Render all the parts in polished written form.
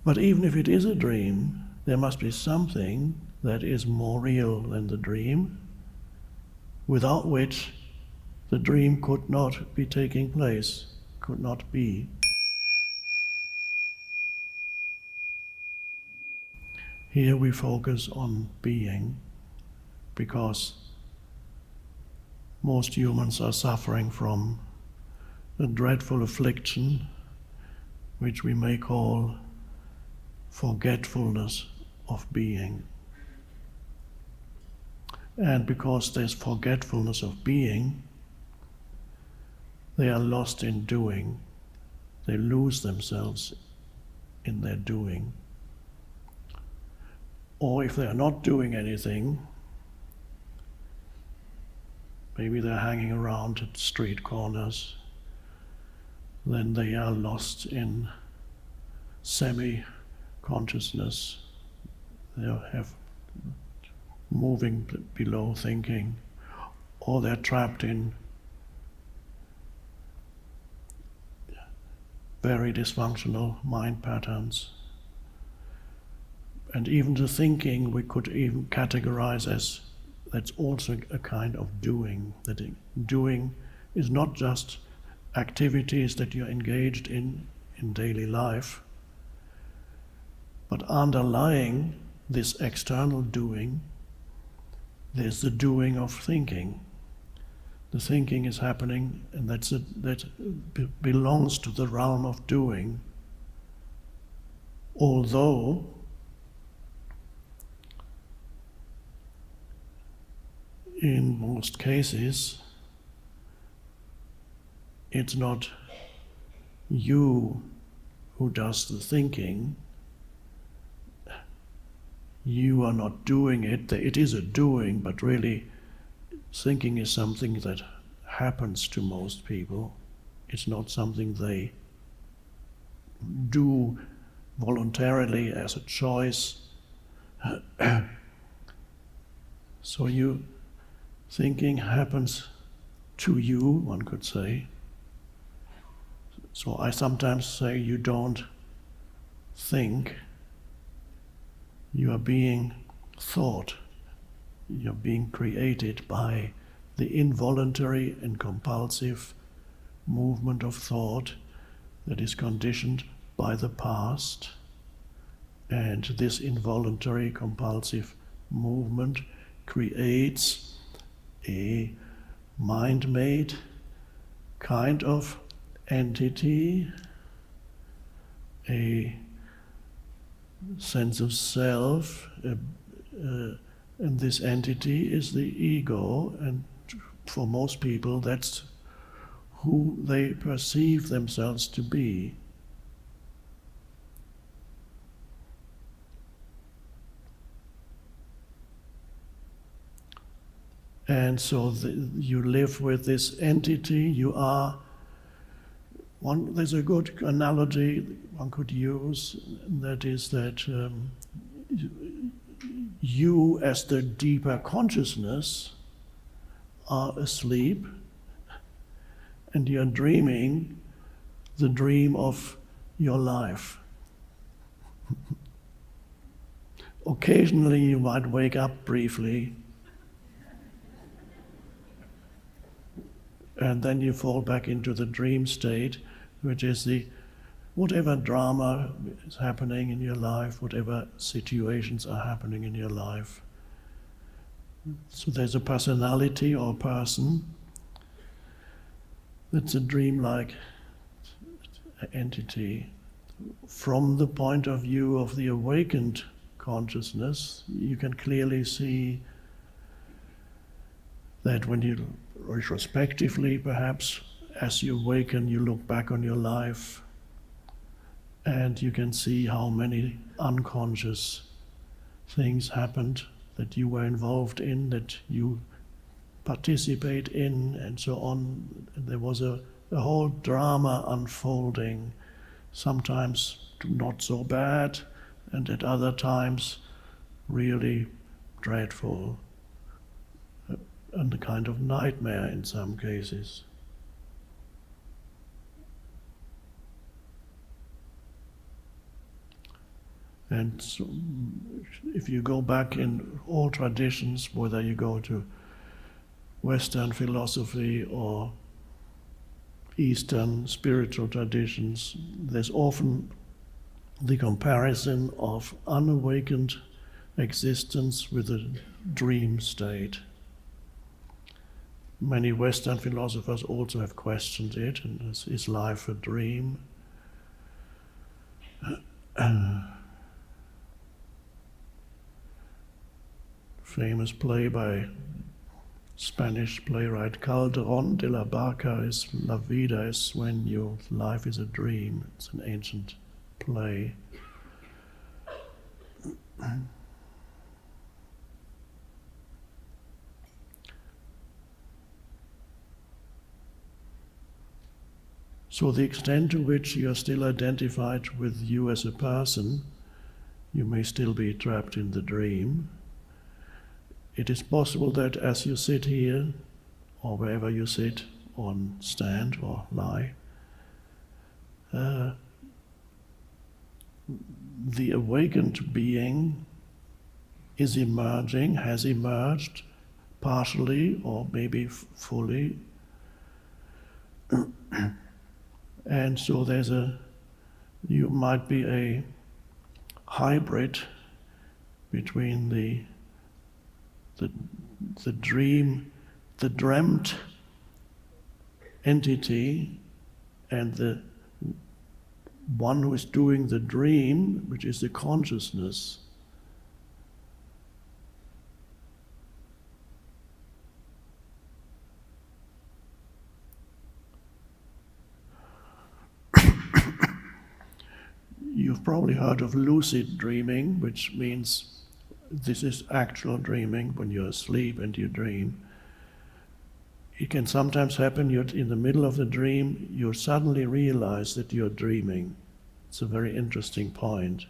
But even if it is a dream, there must be something that is more real than the dream, without which the dream could not be taking place, could not be. Here we focus on being, because most humans are suffering from a dreadful affliction, which we may call forgetfulness of being. And because there's forgetfulness of being, they are lost in doing. They lose themselves in their doing. Or if they are not doing anything, maybe they're hanging around at street corners, then they are lost in semi-consciousness. They have moving below thinking, or they're trapped in very dysfunctional mind patterns. And even the thinking we could even categorize as that's also a kind of doing. That doing is not just activities that you're engaged in daily life, but underlying this external doing, there's the doing of thinking. The thinking is happening, and that belongs to the realm of doing. Although in most cases, it's not you who does the thinking. You are not doing it. It is a doing, but really thinking is something that happens to most people. It's not something they do voluntarily as a choice. So thinking happens to you, one could say. So I sometimes say you don't think, you are being thought. You're being created by the involuntary and compulsive movement of thought that is conditioned by the past. And this involuntary compulsive movement creates a mind-made kind of entity, a sense of self, and this entity is the ego, and for most people that's who they perceive themselves to be. And so you live with this entity, there's a good analogy one could use, that is that you as the deeper consciousness are asleep and you're dreaming the dream of your life. Occasionally you might wake up briefly and then you fall back into the dream state, which is whatever drama is happening in your life, whatever situations are happening in your life. So there's a personality or person that's a dreamlike entity. From the point of view of the awakened consciousness, you can clearly see that when you retrospectively, perhaps, as you awaken, you look back on your life and you can see how many unconscious things happened that you were involved in, that you participate in, and so on. There was a whole drama unfolding, sometimes not so bad, and at other times really dreadful, and a kind of nightmare in some cases. And so if you go back in all traditions, whether you go to Western philosophy or Eastern spiritual traditions, there's often the comparison of unawakened existence with a dream state. Many Western philosophers also have questioned it, and is life a dream? Famous play by Spanish playwright Calderón de la Barca is La vida es sueño, life is a dream. It's an ancient play. So the extent to which you are still identified with you as a person, you may still be trapped in the dream. It is possible that as you sit here, or wherever you sit, or stand or lie, the awakened being is emerging, has emerged, partially or maybe fully. And so you might be a hybrid between the dream, the dreamt entity, and the one who is doing the dream, which is the consciousness. You've probably heard of lucid dreaming, which means this is actual dreaming when you're asleep and you dream. It can sometimes happen you're in the middle of the dream, you suddenly realize that you're dreaming. It's a very interesting point.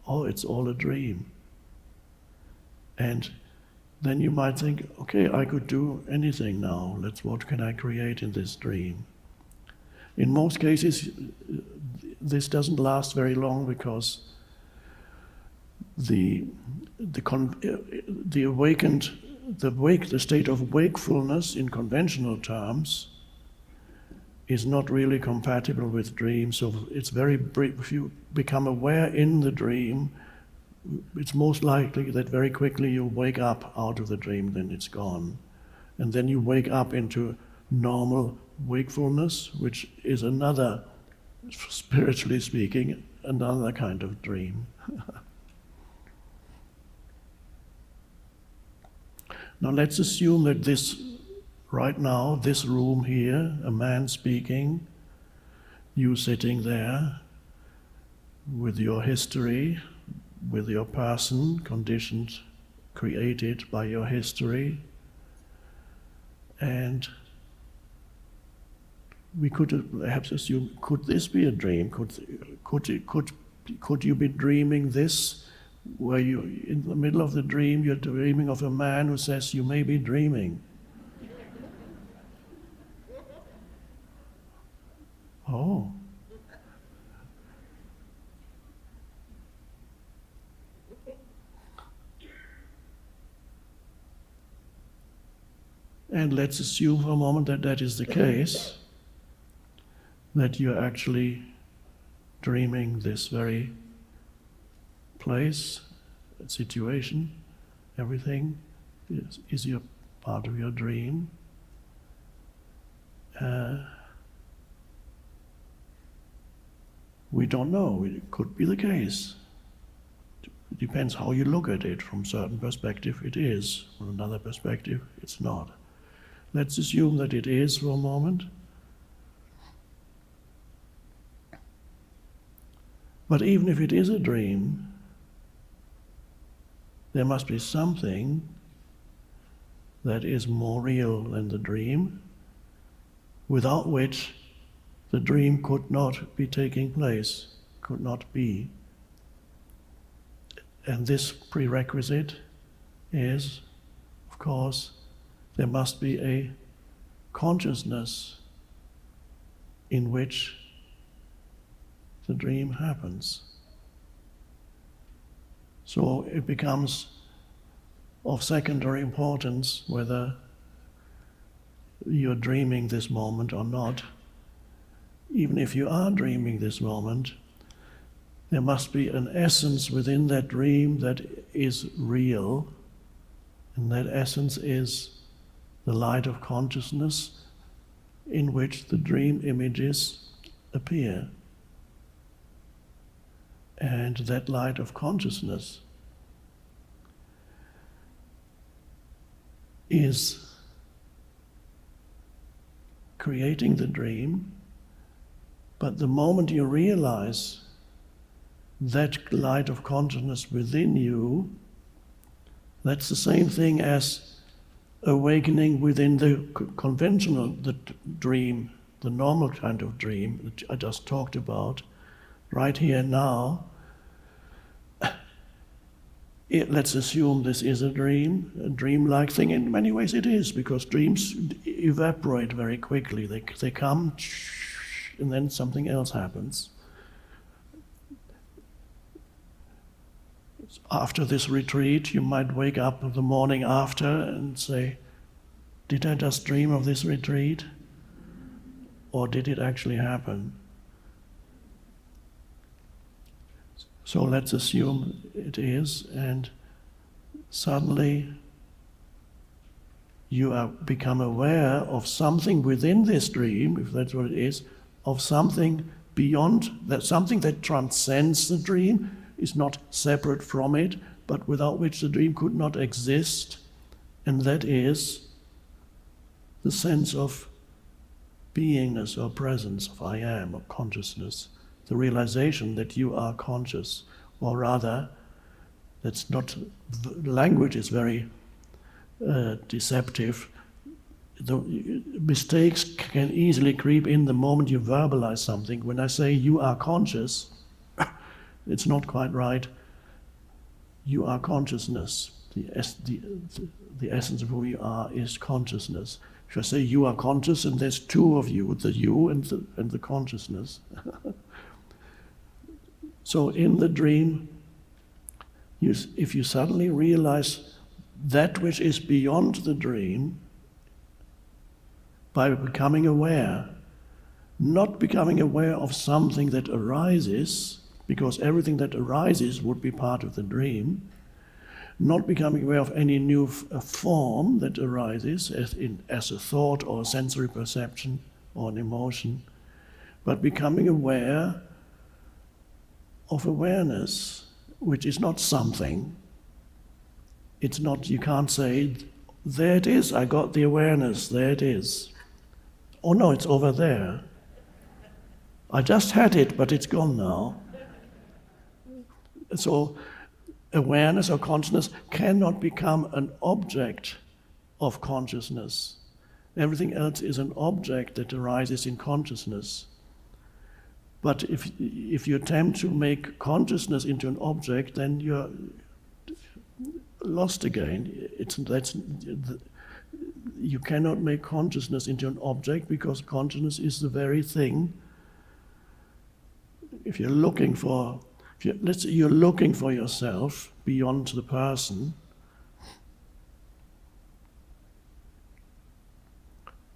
Oh, it's all a dream. And then you might think, okay, I could do anything now. What can I create in this dream? In most cases, this doesn't last very long because the state of wakefulness in conventional terms is not really compatible with dreams. So it's very brief. If you become aware in the dream, it's most likely that very quickly you wake up out of the dream, then it's gone. And then you wake up into normal wakefulness, which is another, spiritually speaking, another kind of dream. Now let's assume that right now, this room here, a man speaking, you sitting there with your history, with your person, conditioned, created by your history, and we could perhaps assume, could this be a dream? Could you be dreaming this, where you, in the middle of the dream, you're dreaming of a man who says you may be dreaming? Oh. And let's assume for a moment that that is the case, that you're actually dreaming this very place, situation, everything is your part of your dream. We don't know, it could be the case. It depends how you look at it. From a certain perspective it is, from another perspective it's not. Let's assume that it is for a moment. But even if it is a dream, there must be something that is more real than the dream, without which the dream could not be taking place, could not be. And this prerequisite is, of course, there must be a consciousness in which the dream happens. So it becomes of secondary importance whether you're dreaming this moment or not. Even if you are dreaming this moment, there must be an essence within that dream that is real, and that essence is the light of consciousness in which the dream images appear. And that light of consciousness is creating the dream, but the moment you realize that light of consciousness within you, that's the same thing as awakening within the conventional dream, the normal kind of dream that I just talked about, right here and now. Let's assume this is a dream-like thing. In many ways it is, because dreams evaporate very quickly. They come, and then something else happens. After this retreat, you might wake up the morning after and say, did I just dream of this retreat? Or did it actually happen? So let's assume it is, and suddenly you become aware of something within this dream, if that's what it is, of something beyond that, something that transcends the dream, is not separate from it, but without which the dream could not exist, and that is the sense of beingness or presence, of I am, of consciousness, the realization that you are conscious, or rather, that's not, language is very deceptive. The mistakes can easily creep in the moment you verbalize something. When I say you are conscious, it's not quite right. You are consciousness. The essence of who you are is consciousness. If I say you are conscious, and there's two of you, the you and the consciousness. So in the dream, if you suddenly realize that which is beyond the dream, by becoming aware, not becoming aware of something that arises, because everything that arises would be part of the dream, not becoming aware of any new form that arises as a thought or a sensory perception or an emotion, but becoming aware of awareness, which is not something. It's not, you can't say, there it is, I got the awareness, there it is. Oh no, it's over there. I just had it, but it's gone now. So awareness or consciousness cannot become an object of consciousness. Everything else is an object that arises in consciousness. But if you attempt to make consciousness into an object, then you're lost again. You cannot make consciousness into an object, because consciousness is the very thing. If you're looking for, let's say you're looking for yourself beyond the person,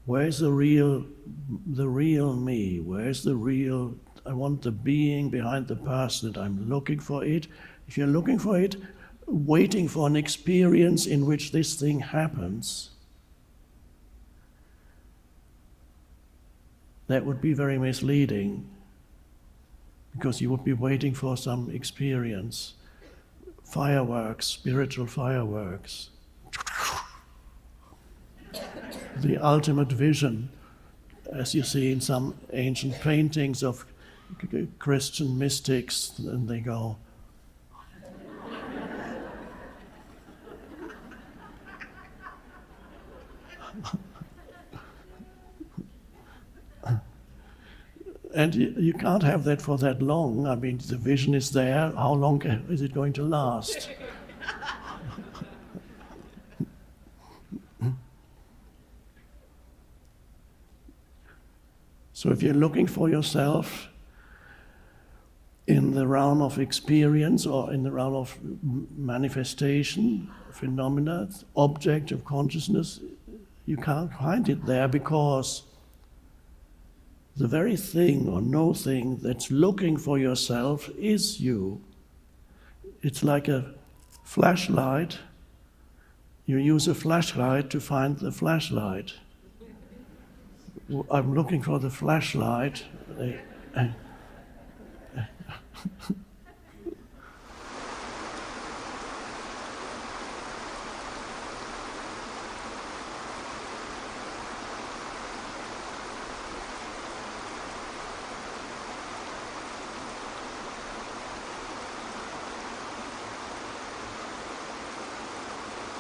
where's the real me? Where's the real, I want the being behind the person that I'm looking for it. If you're looking for it, waiting for an experience in which this thing happens, that would be very misleading, because you would be waiting for some experience, fireworks, spiritual fireworks, the ultimate vision, as you see in some ancient paintings of Christian mystics, and they go, and you can't have that for that long. I mean, the vision is there. How long is it going to last? So if you're looking for yourself, in the realm of experience or in the realm of manifestation, phenomena, object of consciousness, you can't find it there because the very thing or no thing that's looking for yourself is you. It's like a flashlight. You use a flashlight to find the flashlight. I'm looking for the flashlight.